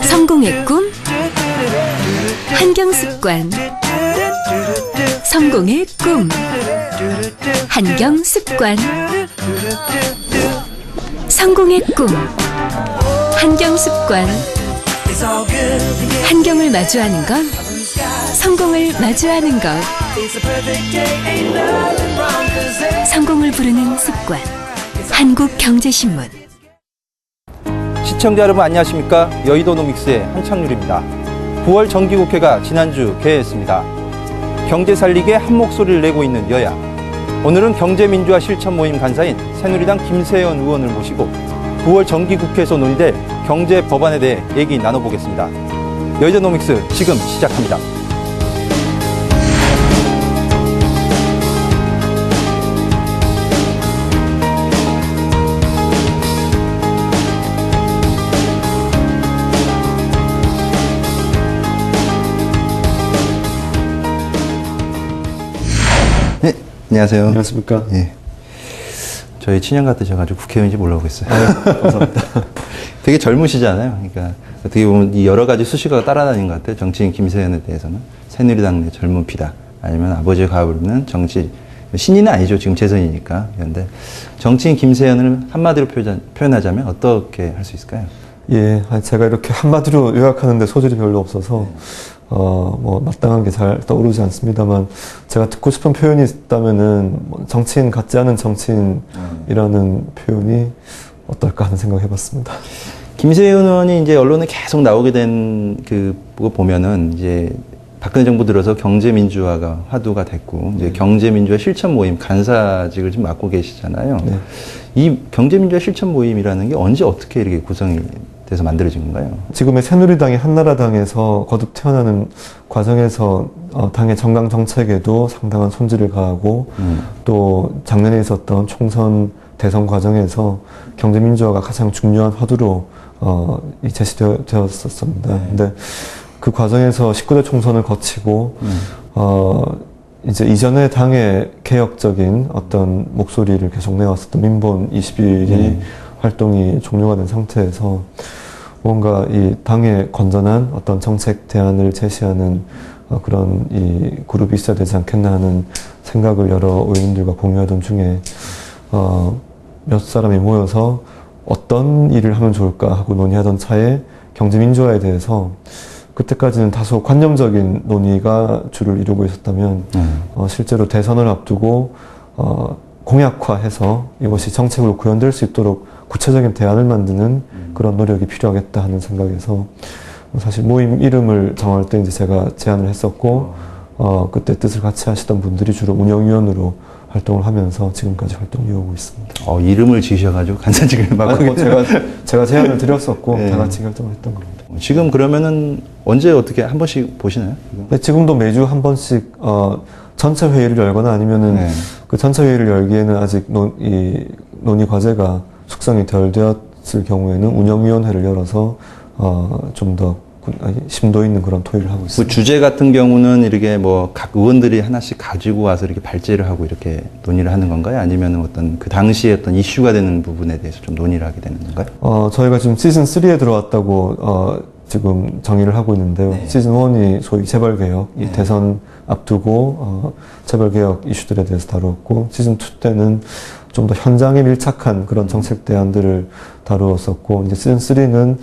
성공의 꿈, 한경습관. 성공의 꿈, 한경습관. 성공의 꿈, 한경습관. 한경을 마주하는 건 성공을 마주하는 것. 성공을 부르는 습관. 한국경제신문. 시청자 여러분 안녕하십니까? 여의도노믹스의 한창률입니다. 9월 정기국회가 지난주 개회했습니다. 경제 살리기에 한 목소리를 내고 있는 여야. 오늘은 경제민주화 실천 모임 간사인 새누리당 김세연 의원을 모시고 9월 정기국회에서 논의될 경제 법안에 대해 얘기 나눠보겠습니다. 여의도노믹스 지금 시작합니다. 네, 안녕하세요. 안녕하십니까. 예. 저희 친형 같으셔가지고 국회의원인지 몰라보고 있어요. 감사합니다. 되게 젊으시잖아요. 그러니까 어떻게 보면 이 여러 가지 수식어가 따라다니는 것 같아요. 정치인 김세연에 대해서는 새누리당 내 젊은 피다. 아니면 아버지의 가부르는 정치 신인은 아니죠. 지금 재선이니까. 그런데 정치인 김세연을 한마디로 표현하자면 어떻게 할 수 있을까요? 예, 제가 이렇게 한마디로 요약하는데 소질이 별로 없어서 마땅한 게 잘 떠오르지 않습니다만 제가 듣고 싶은 표현이 있다면은 정치인 같지 않은 정치인이라는 표현이 어떨까 하는 생각을 해봤습니다. 김세연 의원이 이제 언론에 계속 나오게 된 그거 보면은 이제 박근혜 정부 들어서 경제민주화가 화두가 됐고 이제 경제민주화 실천 모임 간사직을 지금 맡고 계시잖아요. 네. 이 경제민주화 실천 모임이라는 게 언제 어떻게 이렇게 구성이 돼서 만들어진 건가요? 지금의 새누리당이 한나라당에서 거듭 태어나는 과정에서 당의 정강 정책에도 상당한 손질을 가하고 또 작년에 있었던 총선 대선 과정에서 경제민주화가 가장 중요한 화두로 제시되었었습니다. 네. 근데 그 과정에서 19대 총선을 거치고 이제 이전에 당의 개혁적인 어떤 목소리를 계속 내왔었던 민본 21이 활동이 종료가 된 상태에서 뭔가 이 당의 건전한 어떤 정책 대안을 제시하는 그런 이 그룹이 있어야 되지 않겠나 하는 생각을 여러 의원님들과 공유하던 중에 몇 사람이 모여서 어떤 일을 하면 좋을까 하고 논의하던 차에 경제민주화에 대해서 그때까지는 다소 관념적인 논의가 주를 이루고 있었다면 실제로 대선을 앞두고 공약화해서 이것이 정책으로 구현될 수 있도록 구체적인 대안을 만드는 그런 노력이 필요하겠다 하는 생각에서 사실 모임 이름을 정할 때 이제 제가 제안을 했었고 그때 뜻을 같이 하시던 분들이 주로 운영위원으로 활동을 하면서 지금까지 활동 이어오고 있습니다. 이름을 지으셔가지고 간사직을 맡고 제가 제안을 드렸었고 네. 다 같이 결정을 했던 겁니다. 지금 그러면은 언제 어떻게 한 번씩 보시나요? 네, 지금도 매주 한 번씩 전체 회의를 열거나 아니면은 네. 그 전체 회의를 열기에는 아직 논의 과제가 숙성이 덜 되었을 경우에는 운영위원회를 열어서 좀 더 심도 있는 그런 토의를 하고 있습니다. 그 주제 같은 경우는 이렇게 뭐 각 의원들이 하나씩 가지고 와서 이렇게 발제를 하고 이렇게 논의를 하는 건가요? 아니면 어떤 그 당시에 어떤 이슈가 되는 부분에 대해서 좀 논의를 하게 되는 건가요? 저희가 지금 시즌 3에 들어왔다고 지금 정의를 하고 있는데요. 네. 시즌 1이 소위 재벌개혁, 이 네. 대선 앞두고 재벌개혁 이슈들에 대해서 다루었고 시즌 2 때는 좀 더 현장에 밀착한 그런 정책 대안들을 다루었었고 이제 시즌 3는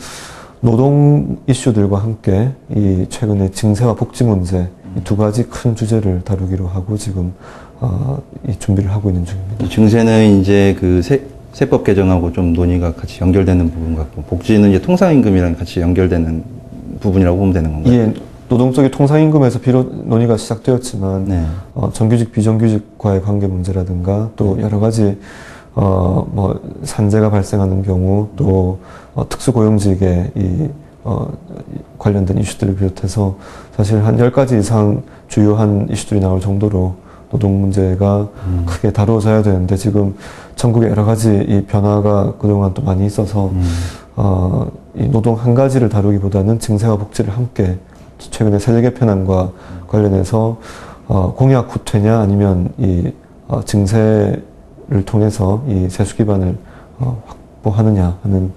노동 이슈들과 함께 이 최근에 증세와 복지 문제 이 두 가지 큰 주제를 다루기로 하고 지금 이 준비를 하고 있는 중입니다. 이 증세는 이제 그 세법 개정하고 좀 논의가 같이 연결되는 부분 같고 복지는 이제 통상임금이랑 같이 연결되는 부분이라고 보면 되는 건가요? 예, 노동 쪽의 통상임금에서 비록 논의가 시작되었지만 네. 정규직 비정규직과의 관계 문제라든가 또 여러 가지 산재가 발생하는 경우 또 특수고용직의 관련된 이슈들을 비롯해서 사실 한 10가지 이상 주요한 이슈들이 나올 정도로 노동 문제가 크게 다루어져야 되는데 지금 전국에 여러 가지 이 변화가 그동안 또 많이 있어서 이 노동 한 가지를 다루기보다는 증세와 복지를 함께 최근에 세제 개편안과 관련해서 공약 후퇴냐 아니면 이 증세를 통해서 이 세수 기반을 확보하느냐 하는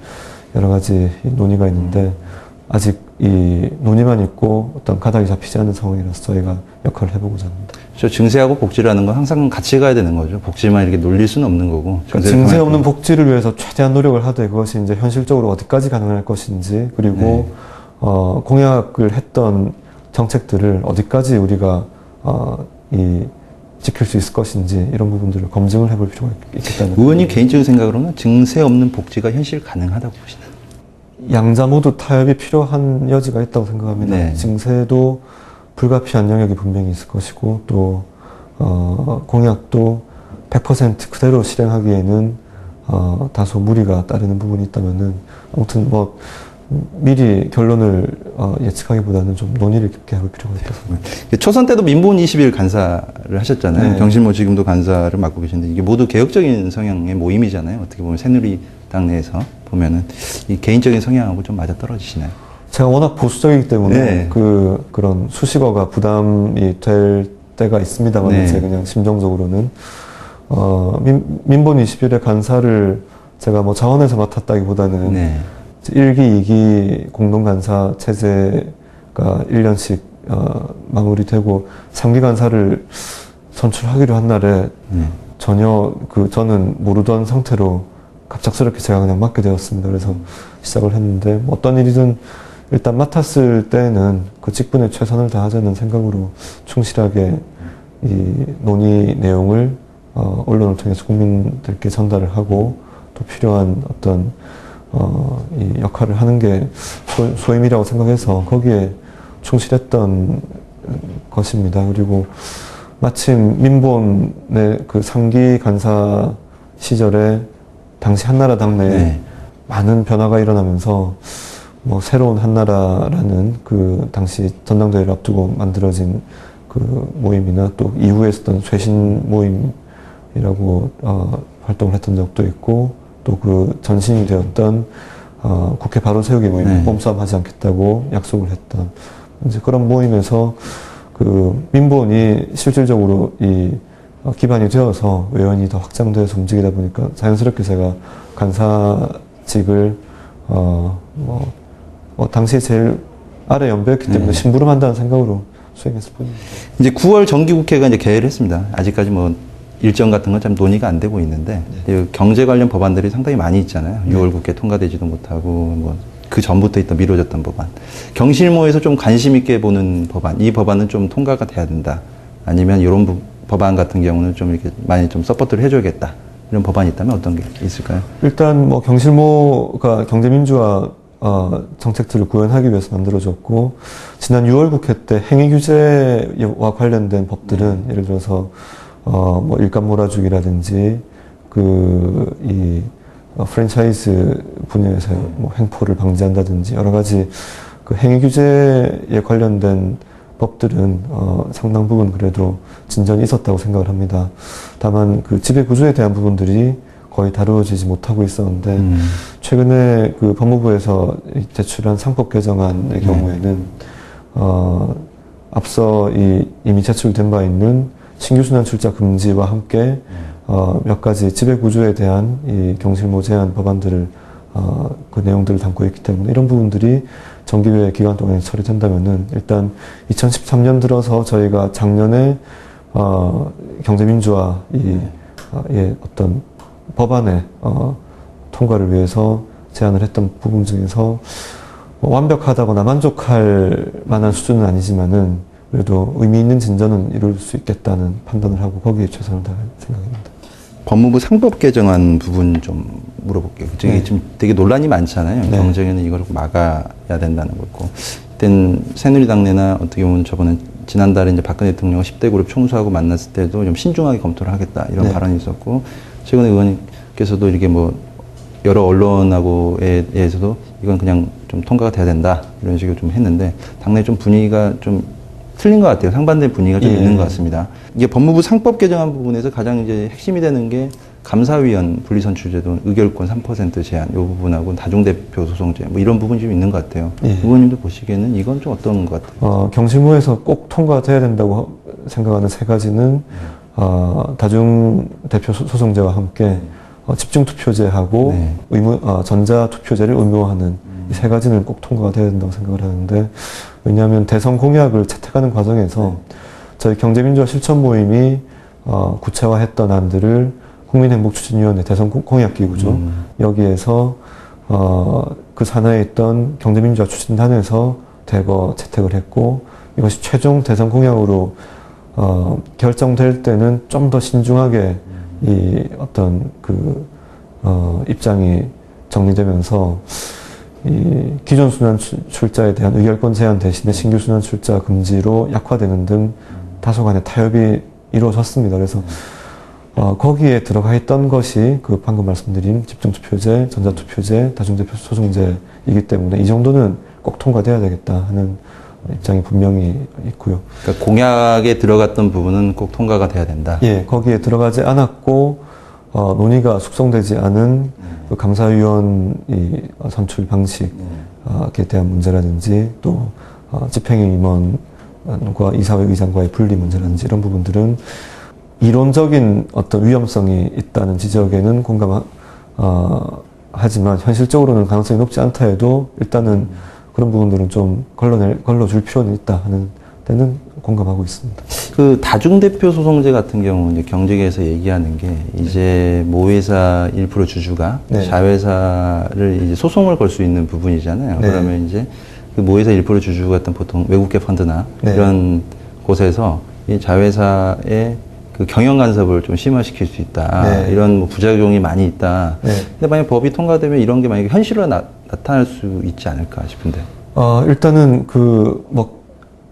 여러 가지 논의가 있는데 아직 이 논의만 있고 어떤 가닥이 잡히지 않은 상황이라서 저희가 역할을 해보고자 합니다. 저 증세하고 복지라는 건 항상 같이 가야 되는 거죠. 복지만 이렇게 놀릴 수는 없는 거고. 그러니까 증세 없는 복지를 위해서 최대한 노력을 하되 그것이 이제 현실적으로 어디까지 가능할 것인지 그리고 공약을 했던 정책들을 어디까지 우리가 지킬 수 있을 것인지 이런 부분들을 검증을 해볼 필요가 있겠다는. 의원님 개인적인 생각으로는 증세 없는 복지가 현실 가능하다고 보시나요? 양자 모두 타협이 필요한 여지가 있다고 생각합니다. 네. 증세도 불가피한 영역이 분명히 있을 것이고 또 공약도 100% 그대로 실행하기에는 다소 무리가 따르는 부분이 있다면은 아무튼 뭐 미리 결론을 예측하기보다는 좀 논의를 깊게 해볼 필요가 있다고 생각합니다. 초선 때도 민본 20일 간사를 하셨잖아요. 네. 경실모 지금도 간사를 맡고 계신데 이게 모두 개혁적인 성향의 모임이잖아요. 어떻게 보면 새누리당 내에서 보면은 이 개인적인 성향하고 좀 맞아 떨어지시나요? 제가 워낙 보수적이기 때문에 네. 그런 수식어가 부담이 될 때가 있습니다만 네. 제 그냥 심정적으로는 민본 21의 간사를 제가 뭐 자원에서 맡았다기보다는 네. 1기, 2기 공동간사 체제가 1년씩 마무리되고 3기 간사를 선출하기로 한 날에 전혀 저는 모르던 상태로 갑작스럽게 제가 그냥 맡게 되었습니다. 그래서 시작을 했는데 뭐 어떤 일이든 일단 맡았을 때는 그 직분에 최선을 다하자는 생각으로 충실하게 이 논의 내용을 언론을 통해서 국민들께 전달을 하고 또 필요한 어떤 이 역할을 하는 게 소임이라고 생각해서 거기에 충실했던 것입니다. 그리고 마침 민본의 그 3기 간사 시절에 당시 한나라당 내에 많은 변화가 일어나면서 뭐 새로운 한나라라는 그 당시 전당대회를 앞두고 만들어진 그 모임이나 또 이후에 있었던 쇄신 모임이라고 활동을 했던 적도 있고 또 그 전신이 되었던 국회 바로 세우기 모임, 꼼수함 하지 않겠다고 약속을 했던 이제 그런 모임에서 그 민본이 실질적으로 이 기반이 되어서 외연이 더 확장돼서 움직이다 보니까 자연스럽게 제가 간사직을 당시에 제일 아래 연배였기 때문에 심부름한다는 생각으로 수행했을 뿐입니다. 이제 9월 정기국회가 이제 개회를 했습니다. 아직까지 뭐 일정 같은 건 참 논의가 안 되고 있는데 경제 관련 법안들이 상당히 많이 있잖아요. 6월 국회 통과되지도 못하고 뭐 그 전부터 있던 미뤄졌던 법안. 경실모에서 좀 관심 있게 보는 법안. 이 법안은 좀 통과가 돼야 된다. 아니면 이런 법안 같은 경우는 좀 이렇게 많이 좀 서포트를 해줘야겠다. 이런 법안이 있다면 어떤 게 있을까요? 일단 뭐 경실모가 경제민주화 정책들을 구현하기 위해서 만들어졌고 지난 6월 국회 때 행위 규제와 관련된 법들은 예를 들어서 뭐 일감 몰아주기라든지 프랜차이즈 분야에서 뭐 횡포를 방지한다든지 여러 가지 그 행위 규제에 관련된 법들은 상당 부분 그래도 진전이 있었다고 생각을 합니다. 다만 그 지배 구조에 대한 부분들이 거의 다루어지지 못하고 있었는데 최근에 그 법무부에서 제출한 상법 개정안의 경우에는 앞서 이미 제출된 바 있는 신규 순환 출자 금지와 함께 몇 가지 지배 구조에 대한 이 경실모 제한 법안들을 그 내용들을 담고 있기 때문에 이런 부분들이 정기회 기간 동안에 처리된다면은 일단 2013년 들어서 저희가 작년에 경제민주화의 어떤 법안의 통과를 위해서 제안을 했던 부분 중에서 완벽하다거나 만족할 만한 수준은 아니지만은 그래도 의미 있는 진전은 이룰 수 있겠다는 판단을 하고 거기에 최선을 다할 생각입니다. 법무부 상법 개정안 부분 좀 물어볼게요. 저게 지금 되게 논란이 많잖아요. 경쟁에는 이걸 막아야 된다는 거고. 그땐 새누리당 내나 어떻게 보면 저번에 지난달에 이제 박근혜 대통령 10대 그룹 총수하고 만났을 때도 좀 신중하게 검토를 하겠다 이런 발언이 있었고 최근에 의원님께서도 이렇게 뭐 여러 언론하고에 대해서도 이건 그냥 좀 통과가 돼야 된다 이런 식으로 좀 했는데 당내 좀 분위기가 좀 틀린 것 같아요. 상반된 분위기가 좀 있는 것 같습니다. 이게 법무부 상법 개정안 부분에서 가장 이제 핵심이 되는 게 감사위원 분리선출제도 의결권 3% 제한 이 부분하고 다중대표 소송제 뭐 이런 부분이 좀 있는 것 같아요. 의원님도 보시기에는 이건 좀 어떤 것 같아요? 경실모에서 꼭 통과돼야 된다고 생각하는 세 가지는 다중대표 소송제와 함께 집중투표제하고 네. 전자투표제를 의무화하는 이 세 가지는 꼭 통과가 돼야 된다고 생각을 하는데, 왜냐하면 대선 공약을 채택하는 과정에서 저희 경제민주화 실천 모임이 구체화했던 안들을 국민행복추진위원회 대선 공약기구죠. 여기에서 그 산하에 있던 경제민주화 추진단에서 대거 채택을 했고, 이것이 최종 대선 공약으로 결정될 때는 좀 더 신중하게 이 어떤 그 입장이 정리되면서 이 기존 순환 출자에 대한 의결권 제한 대신에 신규 순환 출자 금지로 약화되는 등 다소간의 타협이 이루어졌습니다. 그래서 거기에 들어가 있던 것이 그 방금 말씀드린 집중투표제, 전자투표제, 다중대표 소송제이기 때문에 이 정도는 꼭 통과돼야 되겠다 하는 입장이 분명히 있고요. 그러니까 공약에 들어갔던 부분은 꼭 통과가 돼야 된다. 예, 거기에 들어가지 않았고 논의가 숙성되지 않은 그 감사위원 선출 방식에 대한 문제라든지 또 집행위 임원과 이사회 의장과의 분리 문제라든지 이런 부분들은 이론적인 어떤 위험성이 있다는 지적에는 하지만 현실적으로는 가능성이 높지 않다 해도 일단은 그런 부분들은 좀 걸러줄 필요는 있다 하는 데는 공감하고 있습니다. 그 다중대표 소송제 같은 경우 이제 경제계에서 얘기하는 게 이제 모회사 1% 주주가 네. 자회사를 이제 소송을 걸 수 있는 부분이잖아요. 네. 그러면 이제 그 모회사 1% 주주 같은 보통 외국계 펀드나 네. 이런 곳에서 이 자회사의 그 경영 간섭을 좀 심화시킬 수 있다. 네. 이런 뭐 부작용이 많이 있다. 네. 근데 만약 법이 통과되면 이런 게 만약에 현실로 나타날 수 있지 않을까 싶은데. 일단은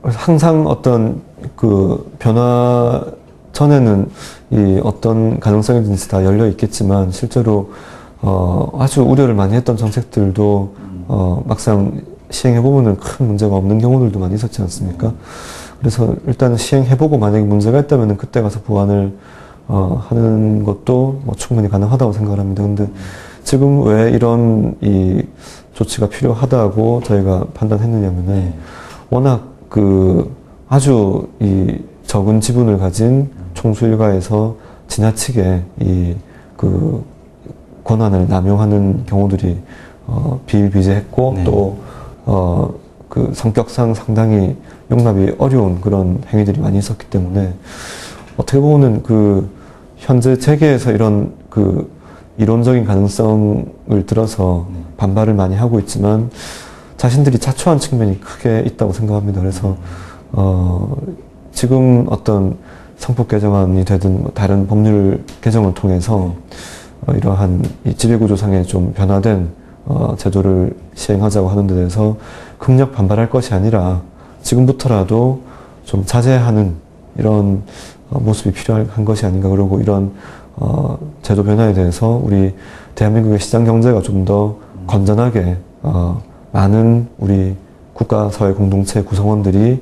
항상 어떤 그 변화 전에는 이 어떤 가능성이든지 다 열려 있겠지만 실제로 아주 우려를 많이 했던 정책들도 막상 시행해 보면은 큰 문제가 없는 경우들도 많이 있었지 않습니까? 그래서 일단 시행해 보고 만약에 문제가 있다면은 그때 가서 보완을 하는 것도 뭐 충분히 가능하다고 생각을 합니다. 근데 지금 왜 이런 이 조치가 필요하다고 저희가 판단했느냐면은 워낙 그 아주 이 적은 지분을 가진 총수 일가에서 지나치게 이 그 권한을 남용하는 경우들이 비일비재했고 네. 또 그 성격상 상당히 용납이 어려운 그런 행위들이 많이 있었기 때문에 어떻게 보면은 그 현재 재계에서 이런 그 이론적인 가능성을 들어서 반발을 많이 하고 있지만 자신들이 자초한 측면이 크게 있다고 생각합니다. 그래서 지금 어떤 상법 개정안이 되든 다른 법률 개정을 통해서 이러한 이 지배구조상의 좀 변화된 제도를 시행하자고 하는 데 대해서 극력 반발할 것이 아니라 지금부터라도 좀 자제하는 이런 모습이 필요한 것이 아닌가. 그리고 이런 제도 변화에 대해서 우리 대한민국의 시장 경제가 좀 더 건전하게 많은 우리 국가 사회 공동체 구성원들이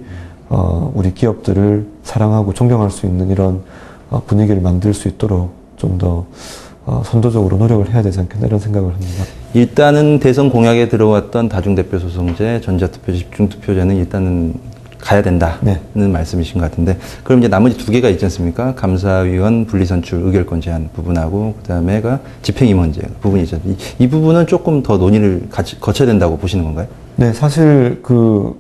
우리 기업들을 사랑하고 존경할 수 있는 이런 분위기를 만들 수 있도록 좀 더 선도적으로 노력을 해야 되지 않겠나 이런 생각을 합니다. 일단은 대선 공약에 들어왔던 다중대표 소송제, 전자투표제, 집중투표제는 일단은 가야 된다는 네. 말씀이신 것 같은데, 그럼 이제 나머지 두 개가 있지 않습니까? 감사위원 분리선출 의결권 제한 부분하고 그다음에가 집행임원제 부분이 있죠. 이 부분은 조금 더 논의를 거쳐야 된다고 보시는 건가요? 네, 사실 그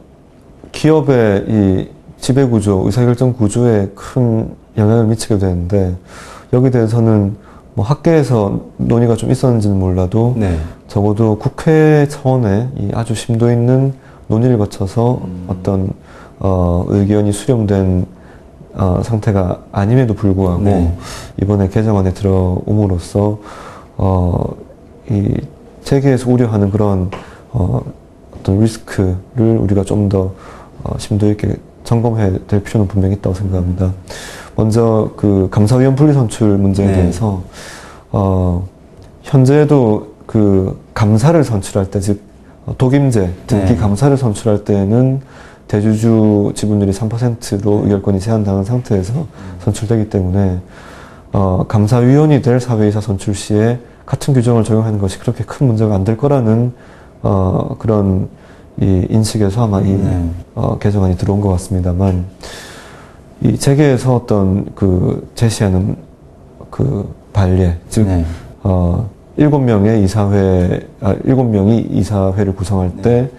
기업의 이 지배구조, 의사결정 구조에 큰 영향을 미치게 되는데 여기 대해서는 뭐 학계에서 논의가 좀 있었는지는 몰라도 네. 적어도 국회 차원의 이 아주 심도 있는 논의를 거쳐서 어떤 의견이 수렴된 상태가 아님에도 불구하고 네. 이번에 개정안에 들어옴으로써 이 세계에서 우려하는 그런 어떤 리스크를 우리가 좀 더 심도 있게 점검해야 될 필요는 분명히 있다고 생각합니다. 먼저 그 감사위원 분리선출 문제에 네. 대해서 현재도 그 감사를 선출할 때, 즉 독임제, 특히 네. 감사를 선출할 때는 대주주 지분율이 3%로 의결권이 제한당한 상태에서 선출되기 때문에 감사위원이 될 사회이사 선출 시에 같은 규정을 적용하는 것이 그렇게 큰 문제가 안 될 거라는 그런 이 인식에서 아마 이 개정안이 들어온 것 같습니다만, 이 재계에서 어떤 그 제시하는 그 반례, 즉 네. 7명의 이사회, 7명이 이사회를 구성할 때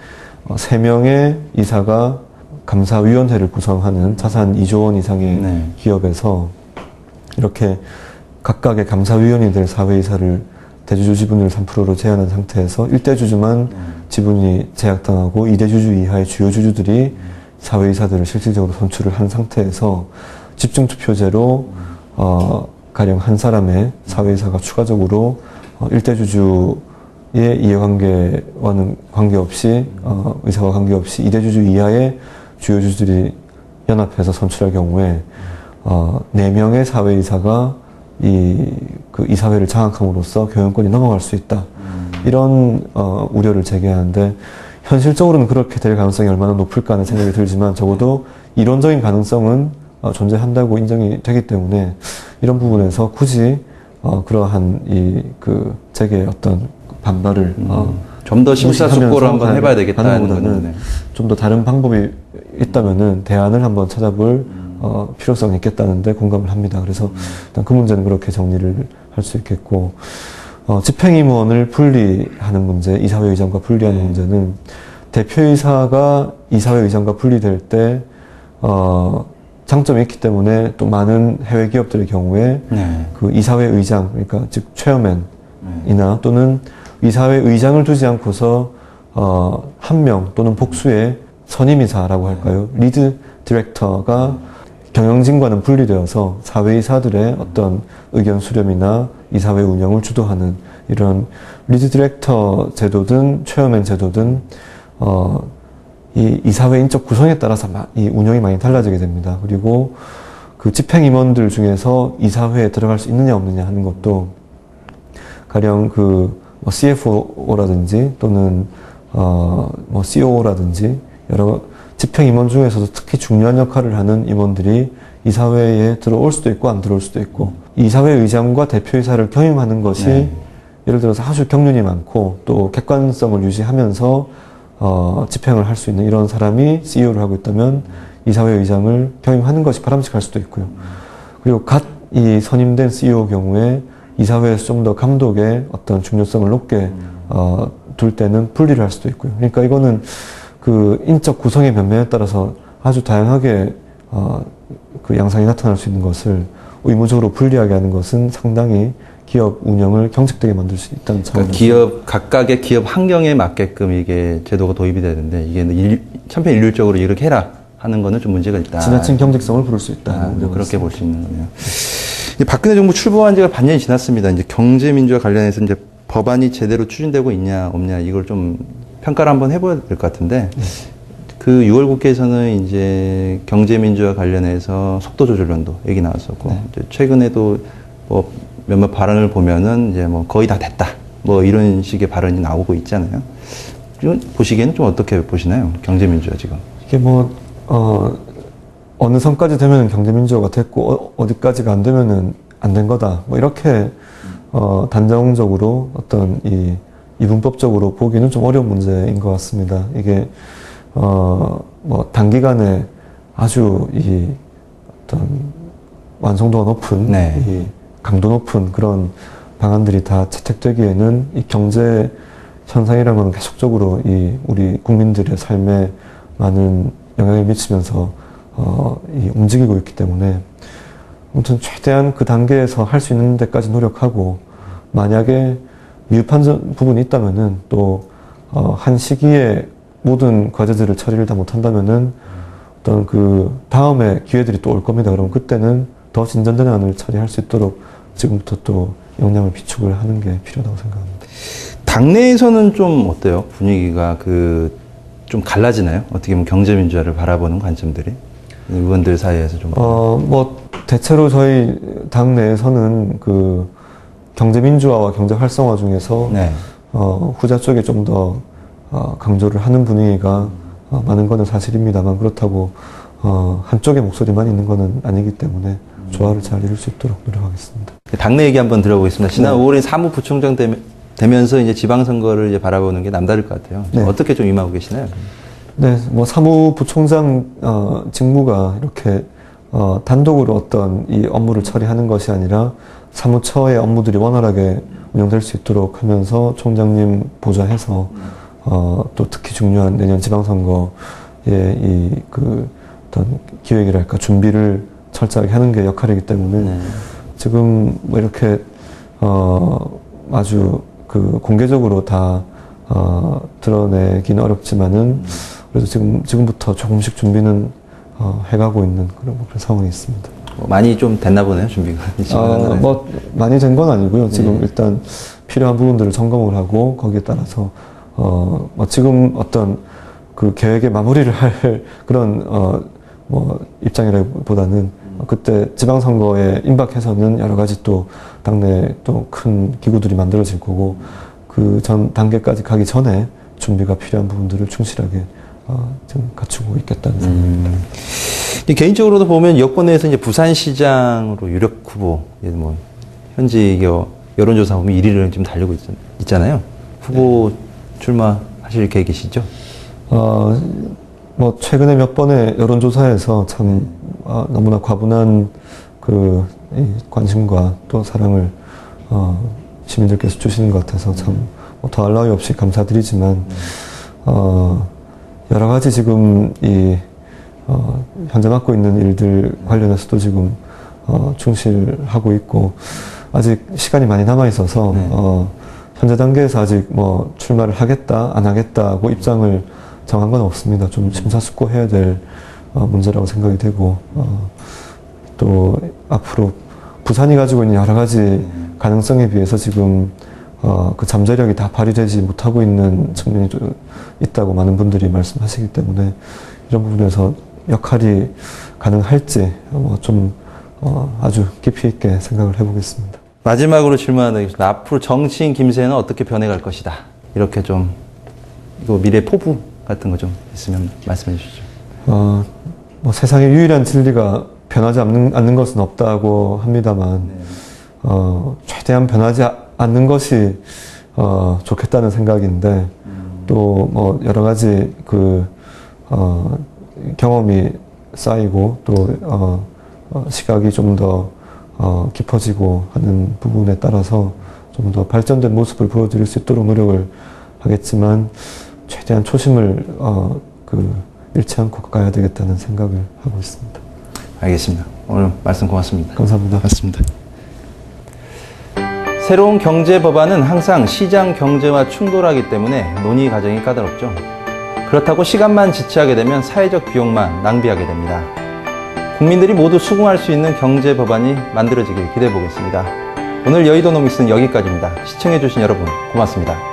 3명의 이사가 감사위원회를 구성하는 자산 2조 원 이상의 기업에서 이렇게 각각의 감사위원이 될 사회이사를 대주주 지분율 3%로 제한한 상태에서 1대주주만 지분이 제약당하고 2대주주 이하의 주요 주주들이 사회이사들을 실질적으로 선출을 한 상태에서 집중투표제로 가령 한 사람의 사회이사가 추가적으로 1대주주의 이해관계와는 관계없이 의사와 관계없이 2대주주 이하의 주요 주주들이 연합해서 선출할 경우에 4명의 사회이사가 그 이사회를 장악함으로써 경영권이 넘어갈 수 있다. 이런 우려를 제기하는데 현실적으로는 그렇게 될 가능성이 얼마나 높을까 하는 생각이 들지만 적어도 이론적인 가능성은 존재한다고 인정이 되기 때문에 이런 부분에서 굳이 그러한 그 제게의 어떤 반발을 좀 더 심사숙고를 한번 해봐야 되겠다는 것보다는 좀 더 다른 방법이 있다면은 대안을 한번 찾아볼 필요성이 있겠다는데 공감을 합니다. 그래서 일단 그 문제는 그렇게 정리를 할 수 있겠고, 집행임원을 분리하는 문제, 이사회 의장과 분리하는 문제는 대표이사가 이사회 의장과 분리될 때 장점이 있기 때문에 또 많은 해외 기업들의 경우에 그 이사회 의장, 그러니까 즉 체어맨이나 또는 이사회 의장을 두지 않고서 한 명 또는 복수의 선임이사라고 할까요? 리드 디렉터가 경영진과는 분리되어서 사회이사들의 어떤 의견 수렴이나 이사회 운영을 주도하는 이런 리드 디렉터 제도든 체어맨 제도든 이 이사회 인적 구성에 따라서 이 운영이 많이 달라지게 됩니다. 그리고 그 집행임원들 중에서 이사회에 들어갈 수 있느냐 없느냐 하는 것도 가령 뭐 CFO라든지 또는 뭐 COO라든지 여러 집행임원 중에서도 특히 중요한 역할을 하는 임원들이 이사회에 들어올 수도 있고 안 들어올 수도 있고, 이사회 의장과 대표이사를 겸임하는 것이 예를 들어서 아주 경륜이 많고 또 객관성을 유지하면서 집행을 할 수 있는 이런 사람이 CEO를 하고 있다면 이사회 의장을 겸임하는 것이 바람직할 수도 있고요. 그리고 이 선임된 CEO 경우에 이사회에서 좀 더 감독의 어떤 중요성을 높게 둘 때는 분리를 할 수도 있고요. 그러니까 이거는 그 인적 구성의 변면에 따라서 아주 다양하게 그 양상이 나타날 수 있는 것을 의무적으로 분리하게 하는 것은 상당히 기업 운영을 경직되게 만들 수 있다는 차원에서. 그러니까 각각의 기업 환경에 맞게끔 이게 제도가 도입이 되는데 이게 천편일률적으로 이렇게 해라 하는 거는 좀 문제가 있다. 지나친 경직성을 부를 수 있다. 그렇게 볼 수 있는 거네요. 박근혜 정부 출범한 지가 반년이 지났습니다. 이제 경제민주화 관련해서 이제 법안이 제대로 추진되고 있냐 없냐 이걸 좀 평가를 한번 해봐야 될 것 같은데 그 6월 국회에서는 이제 경제민주화 관련해서 속도 조절론도 얘기 나왔었고 이제 최근에도 뭐 몇몇 발언을 보면은 이제 뭐 거의 다 됐다 뭐 이런 식의 발언이 나오고 있잖아요. 보시기에는 좀 어떻게 보시나요? 경제민주화 지금 이게 뭐 어느 선까지 되면 경제민주화가 됐고 어디까지가 안 되면은 안 된 거다 뭐 이렇게 단정적으로 어떤 이분법적으로 보기는 좀 어려운 문제인 것 같습니다. 이게 뭐 단기간에 아주 어떤 완성도가 높은 이 강도 높은 그런 방안들이 다 채택되기에는 이 경제 현상이라는 건 계속적으로 우리 국민들의 삶에 많은 영향을 미치면서 움직이고 있기 때문에 아무튼 최대한 그 단계에서 할 수 있는 데까지 노력하고, 만약에 미흡한 부분이 있다면은 또 한 시기에 모든 과제들을 처리를 다 못한다면은 어떤 그 다음에 기회들이 또 올 겁니다. 그럼 그때는 더 진전된 안을 처리할 수 있도록 지금부터 또 역량을 비축을 하는 게 필요하다고 생각합니다. 당내에서는 좀 어때요? 분위기가 좀 갈라지나요? 어떻게 보면 경제민주화를 바라보는 관점들이 의원들 사이에서 좀. 뭐 대체로 저희 당 내에서는 그 경제민주화와 경제 활성화 중에서 후자 쪽에 좀 더 강조를 하는 분위기가 많은 것은 사실입니다만, 그렇다고 한쪽의 목소리만 있는 것은 아니기 때문에 조화를 잘 이룰 수 있도록 노력하겠습니다. 당내 얘기 한번 들어보겠습니다. 지난 5월에 사무부총장 되면서 이제 지방선거를 이제 바라보는 게 남다를 것 같아요. 어떻게 좀 임하고 계시나요? 네, 뭐 사무부총장 직무가 이렇게 단독으로 어떤 이 업무를 처리하는 것이 아니라 사무처의 업무들이 원활하게 운영될 수 있도록 하면서 총장님 보좌해서 또 특히 중요한 내년 지방선거에 어떤 기획이랄까 준비를 철저하게 하는 게 역할이기 때문에 지금 뭐 이렇게 아주 공개적으로 다 드러내기는 어렵지만은 그래도 지금부터 조금씩 준비는 해가고 있는 그런 상황이 있습니다. 많이 좀 됐나 보네요, 준비가. 뭐 많이 된 건 아니고요. 지금 일단 필요한 부분들을 점검을 하고 거기에 따라서 뭐 지금 어떤 그 계획의 마무리를 할 그런 뭐 입장이라기보다는 그때 지방선거에 임박해서는 여러 가지 또 당내 또 큰 기구들이 만들어질 거고 그 전 단계까지 가기 전에 준비가 필요한 부분들을 충실하게 지금 갖추고 있겠다는 생각입니다. 개인적으로도 보면 여권에서 이제 부산시장으로 유력 후보, 뭐 현지 여론조사 보면 1위를 지금 달리고 있잖아요. 후보 출마하실 계획이시죠? 뭐 최근에 몇 번의 여론조사에서 참 너무나 과분한 이 관심과 또 사랑을 시민들께서 주시는 것 같아서 참 더할 나위 없이 감사드리지만 여러 가지 지금 현재 맡고 있는 일들 관련해서도 지금 충실하고 있고 아직 시간이 많이 남아 있어서 현재 단계에서 아직 뭐 출마를 하겠다 안 하겠다고 입장을 정한 건 없습니다. 좀 심사숙고해야 될 문제라고 생각이 되고 또 앞으로 부산이 가지고 있는 여러 가지 가능성에 비해서 지금 그 잠재력이 다 발휘되지 못하고 있는 측면이 좀 있다고 많은 분들이 말씀하시기 때문에 이런 부분에서 역할이 가능할지 좀 아주 깊이 있게 생각을 해보겠습니다. 마지막으로 질문하겠습니다. 앞으로 정치인 김세는 어떻게 변해갈 것이다. 이렇게 좀 이거 미래 포부 같은 거 좀 있으면 말씀해 주시죠. 뭐 세상의 유일한 진리가 변하지 않는 것은 없다고 합니다만 최대한 변하지 않는 것이 좋겠다는 생각인데 또 뭐 여러 가지 경험이 쌓이고 또 시각이 좀 더 깊어지고 하는 부분에 따라서 좀 더 발전된 모습을 보여드릴 수 있도록 노력을 하겠지만 최대한 초심을 잃지 않고 가야 되겠다는 생각을 하고 있습니다. 알겠습니다. 오늘 말씀 고맙습니다. 감사합니다. 고맙습니다. 새로운 경제 법안은 항상 시장 경제와 충돌하기 때문에 논의 과정이 까다롭죠. 그렇다고 시간만 지체하게 되면 사회적 비용만 낭비하게 됩니다. 국민들이 모두 수긍할 수 있는 경제 법안이 만들어지길 기대해 보겠습니다. 오늘 여의도노믹스는 여기까지입니다. 시청해 주신 여러분 고맙습니다.